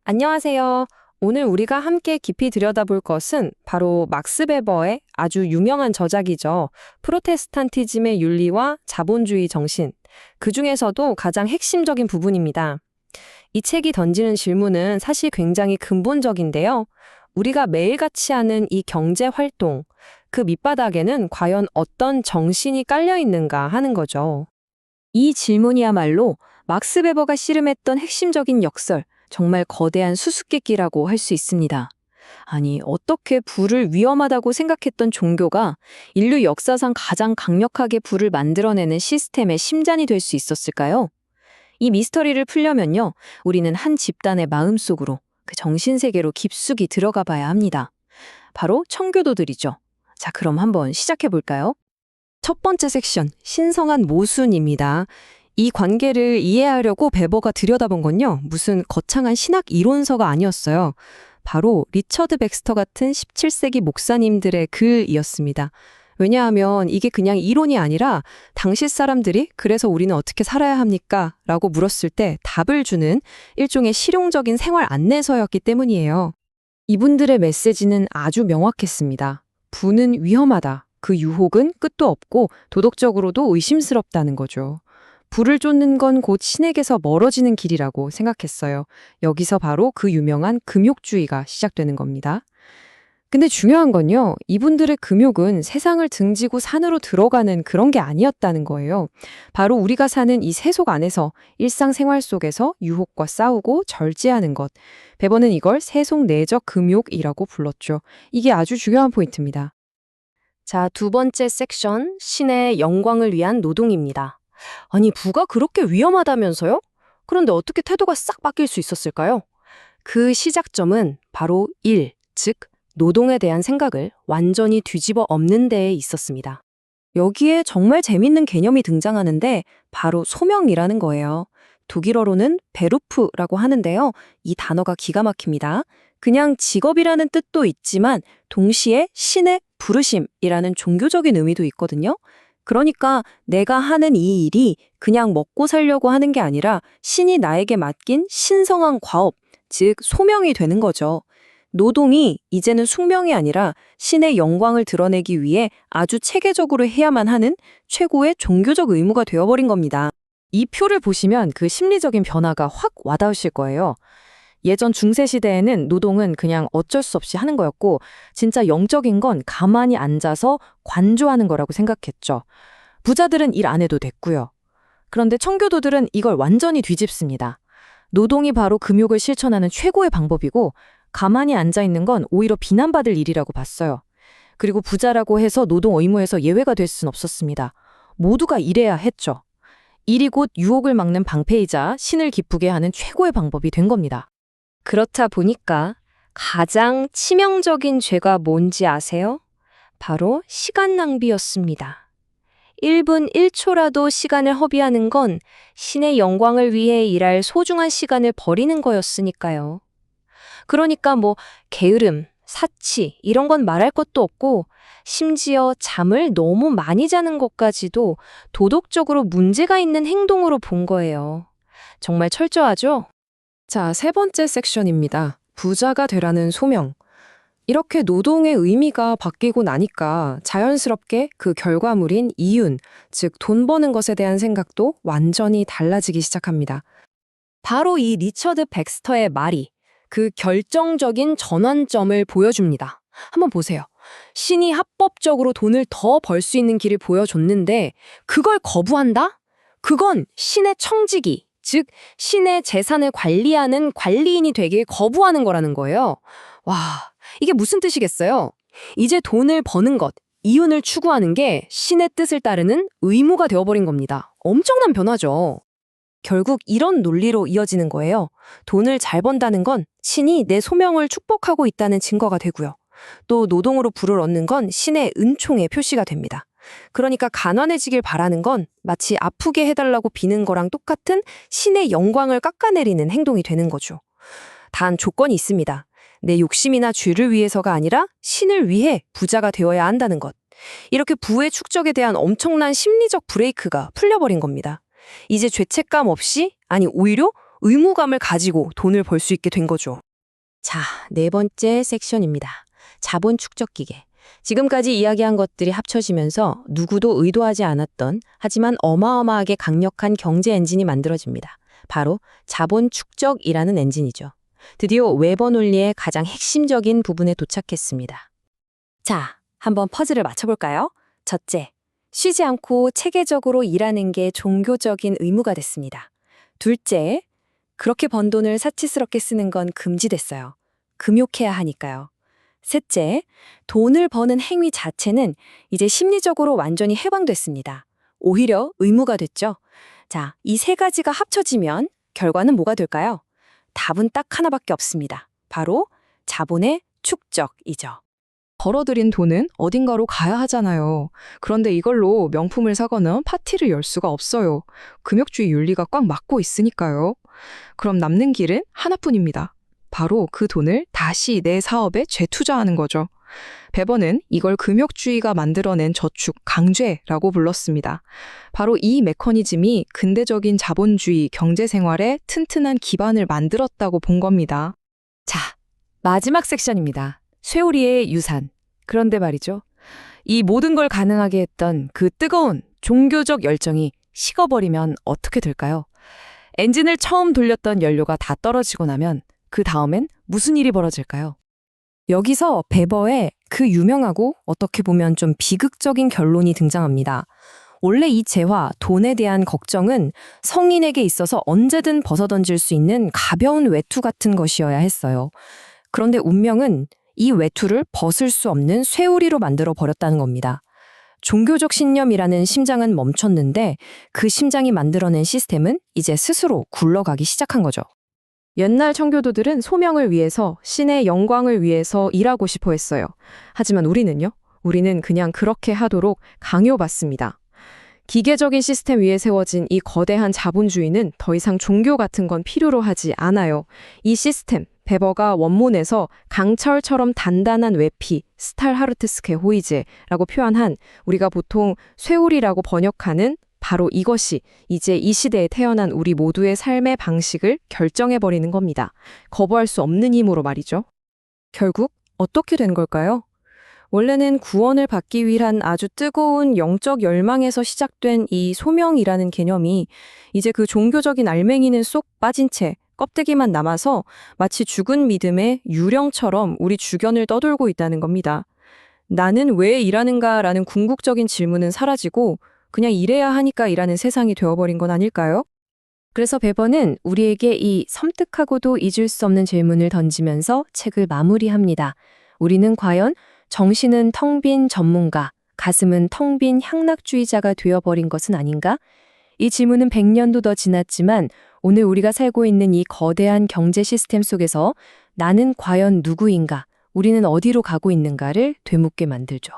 안녕하세요. 오늘 우리가 함께 깊이 들여다볼 것은 바로 막스 베버의 아주 유명한 저작이죠. 프로테스탄티즘의 윤리와 자본주의 정신. 그중에서도 가장 핵심적인 부분입니다. 이 책이 던지는 질문은 사실 굉장히 근본적인데요. 우리가 매일같이 하는 이 경제 활동, 그 밑바닥에는 과연 어떤 정신이 깔려 있는가 하는 거죠. 이 질문이야말로 막스 베버가 씨름했던 핵심적인 역설, 정말 거대한 수수께끼라고 할 수 있습니다. 아니, 어떻게 불을 위험하다고 생각했던 종교가 인류 역사상 가장 강력하게 불을 만들어내는 시스템의 심장이 될 수 있었을까요? 이 미스터리를 풀려면요, 우리는 한 집단의 마음속으로, 그 정신세계로 깊숙이 들어가 봐야 합니다. 바로 청교도들이죠. 자, 그럼 한번 시작해 볼까요? 첫 번째 섹션, 신성한 모순입니다. 이 관계를 이해하려고 베버가 들여다본 건요, 무슨 거창한 신학 이론서가 아니었어요. 바로 리처드 백스터 같은 17세기 목사님들의 글이었습니다. 왜냐하면 이게 그냥 이론이 아니라 당시 사람들이 그래서 우리는 어떻게 살아야 합니까? 라고 물었을 때 답을 주는 일종의 실용적인 생활 안내서였기 때문이에요. 이분들의 메시지는 아주 명확했습니다. 부는 위험하다. 그 유혹은 끝도 없고 도덕적으로도 의심스럽다는 거죠. 불을 쫓는 건 곧 신에게서 멀어지는 길이라고 생각했어요. 여기서 바로 그 유명한 금욕주의가 시작되는 겁니다. 근데 중요한 건요, 이분들의 금욕은 세상을 등지고 산으로 들어가는 그런 게 아니었다는 거예요. 바로 우리가 사는 이 세속 안에서 일상생활 속에서 유혹과 싸우고 절제하는 것. 베버는 이걸 세속 내적 금욕이라고 불렀죠. 이게 아주 중요한 포인트입니다. 자, 두 번째 섹션, 신의 영광을 위한 노동입니다. 아니, 부가 그렇게 위험하다면서요? 그런데 어떻게 태도가 싹 바뀔 수 있었을까요? 그 시작점은 바로 일, 즉 노동에 대한 생각을 완전히 뒤집어 엎는 데에 있었습니다. 여기에 정말 재밌는 개념이 등장하는데 바로 소명이라는 거예요. 독일어로는 베루프라고 하는데요. 이 단어가 기가 막힙니다. 그냥 직업이라는 뜻도 있지만 동시에 신의 부르심이라는 종교적인 의미도 있거든요. 그러니까 내가 하는 이 일이 그냥 먹고 살려고 하는 게 아니라 신이 나에게 맡긴 신성한 과업, 즉 소명이 되는 거죠. 노동이 이제는 숙명이 아니라 신의 영광을 드러내기 위해 아주 체계적으로 해야만 하는 최고의 종교적 의무가 되어버린 겁니다. 이 표를 보시면 그 심리적인 변화가 확 와닿으실 거예요. 예전 중세시대에는 노동은 그냥 어쩔 수 없이 하는 거였고 진짜 영적인 건 가만히 앉아서 관조하는 거라고 생각했죠. 부자들은 일 안 해도 됐고요. 그런데 청교도들은 이걸 완전히 뒤집습니다. 노동이 바로 금욕을 실천하는 최고의 방법이고 가만히 앉아 있는 건 오히려 비난받을 일이라고 봤어요. 그리고 부자라고 해서 노동 의무에서 예외가 될 순 없었습니다. 모두가 일해야 했죠. 일이 곧 유혹을 막는 방패이자 신을 기쁘게 하는 최고의 방법이 된 겁니다. 그렇다 보니까 가장 치명적인 죄가 뭔지 아세요? 바로 시간 낭비였습니다. 1분 1초라도 시간을 허비하는 건 신의 영광을 위해 일할 소중한 시간을 버리는 거였으니까요. 그러니까 게으름, 사치 이런 건 말할 것도 없고 심지어 잠을 너무 많이 자는 것까지도 도덕적으로 문제가 있는 행동으로 본 거예요. 정말 철저하죠? 자, 세 번째 섹션입니다. 부자가 되라는 소명. 이렇게 노동의 의미가 바뀌고 나니까 자연스럽게 그 결과물인 이윤, 즉 돈 버는 것에 대한 생각도 완전히 달라지기 시작합니다. 바로 이 리처드 백스터의 말이 그 결정적인 전환점을 보여줍니다. 한번 보세요. 신이 합법적으로 돈을 더 벌 수 있는 길을 보여줬는데 그걸 거부한다? 그건 신의 청지기, 즉 신의 재산을 관리하는 관리인이 되길 거부하는 거라는 거예요. 와, 이게 무슨 뜻이겠어요? 이제 돈을 버는 것, 이윤을 추구하는 게 신의 뜻을 따르는 의무가 되어버린 겁니다. 엄청난 변화죠. 결국 이런 논리로 이어지는 거예요. 돈을 잘 번다는 건 신이 내 소명을 축복하고 있다는 증거가 되고요. 또 노동으로 부를 얻는 건 신의 은총의 표시가 됩니다. 그러니까 가난해지길 바라는 건 마치 아프게 해달라고 비는 거랑 똑같은 신의 영광을 깎아내리는 행동이 되는 거죠. 단 조건이 있습니다. 내 욕심이나 죄를 위해서가 아니라 신을 위해 부자가 되어야 한다는 것. 이렇게 부의 축적에 대한 엄청난 심리적 브레이크가 풀려버린 겁니다. 이제 죄책감 없이, 아니 오히려 의무감을 가지고 돈을 벌 수 있게 된 거죠. 자, 네 번째 섹션입니다. 자본 축적 기계. 지금까지 이야기한 것들이 합쳐지면서 누구도 의도하지 않았던 하지만 어마어마하게 강력한 경제 엔진이 만들어집니다. 바로 자본 축적이라는 엔진이죠. 드디어 웨버 논리의 가장 핵심적인 부분에 도착했습니다. 자, 한번 퍼즐을 맞춰볼까요? 첫째, 쉬지 않고 체계적으로 일하는 게 종교적인 의무가 됐습니다. 둘째, 그렇게 번 돈을 사치스럽게 쓰는 건 금지됐어요. 금욕해야 하니까요. 셋째, 돈을 버는 행위 자체는 이제 심리적으로 완전히 해방됐습니다. 오히려 의무가 됐죠. 자, 이 세 가지가 합쳐지면 결과는 뭐가 될까요? 답은 딱 하나밖에 없습니다. 바로 자본의 축적이죠. 벌어들인 돈은 어딘가로 가야 하잖아요. 그런데 이걸로 명품을 사거나 파티를 열 수가 없어요. 금욕주의 윤리가 꽉 막고 있으니까요. 그럼 남는 길은 하나뿐입니다. 바로 그 돈을 다시 내 사업에 재투자하는 거죠. 베버는 이걸 금욕주의가 만들어낸 저축, 강죄라고 불렀습니다. 바로 이 메커니즘이 근대적인 자본주의 경제 생활에 튼튼한 기반을 만들었다고 본 겁니다. 자, 마지막 섹션입니다. 쇠오리의 유산. 그런데 말이죠. 이 모든 걸 가능하게 했던 그 뜨거운 종교적 열정이 식어버리면 어떻게 될까요? 엔진을 처음 돌렸던 연료가 다 떨어지고 나면 그 다음엔 무슨 일이 벌어질까요? 여기서 베버의 그 유명하고 어떻게 보면 좀 비극적인 결론이 등장합니다. 원래 이 재화, 돈에 대한 걱정은 성인에게 있어서 언제든 벗어던질 수 있는 가벼운 외투 같은 것이어야 했어요. 그런데 운명은 이 외투를 벗을 수 없는 쇠오리로 만들어 버렸다는 겁니다. 종교적 신념이라는 심장은 멈췄는데 그 심장이 만들어낸 시스템은 이제 스스로 굴러가기 시작한 거죠. 옛날 청교도들은 소명을 위해서, 신의 영광을 위해서 일하고 싶어 했어요. 하지만 우리는요? 우리는 그냥 그렇게 하도록 강요받습니다. 기계적인 시스템 위에 세워진 이 거대한 자본주의는 더 이상 종교 같은 건 필요로 하지 않아요. 이 시스템, 베버가 원문에서 강철처럼 단단한 외피, 스탈하르트스케 호이제라고 표현한 우리가 보통 쇠오리라고 번역하는 바로 이것이 이제 이 시대에 태어난 우리 모두의 삶의 방식을 결정해버리는 겁니다. 거부할 수 없는 힘으로 말이죠. 결국 어떻게 된 걸까요? 원래는 구원을 받기 위한 아주 뜨거운 영적 열망에서 시작된 이 소명이라는 개념이 이제 그 종교적인 알맹이는 쏙 빠진 채 껍데기만 남아서 마치 죽은 믿음의 유령처럼 우리 주변을 떠돌고 있다는 겁니다. 나는 왜 일하는가라는 궁극적인 질문은 사라지고 그냥 일해야 하니까 일하는 세상이 되어버린 건 아닐까요? 그래서 베버는 우리에게 이 섬뜩하고도 잊을 수 없는 질문을 던지면서 책을 마무리합니다. 우리는 과연 정신은 텅 빈 전문가, 가슴은 텅 빈 향락주의자가 되어버린 것은 아닌가? 이 질문은 100년도 더 지났지만 오늘 우리가 살고 있는 이 거대한 경제 시스템 속에서 나는 과연 누구인가, 우리는 어디로 가고 있는가를 되묻게 만들죠.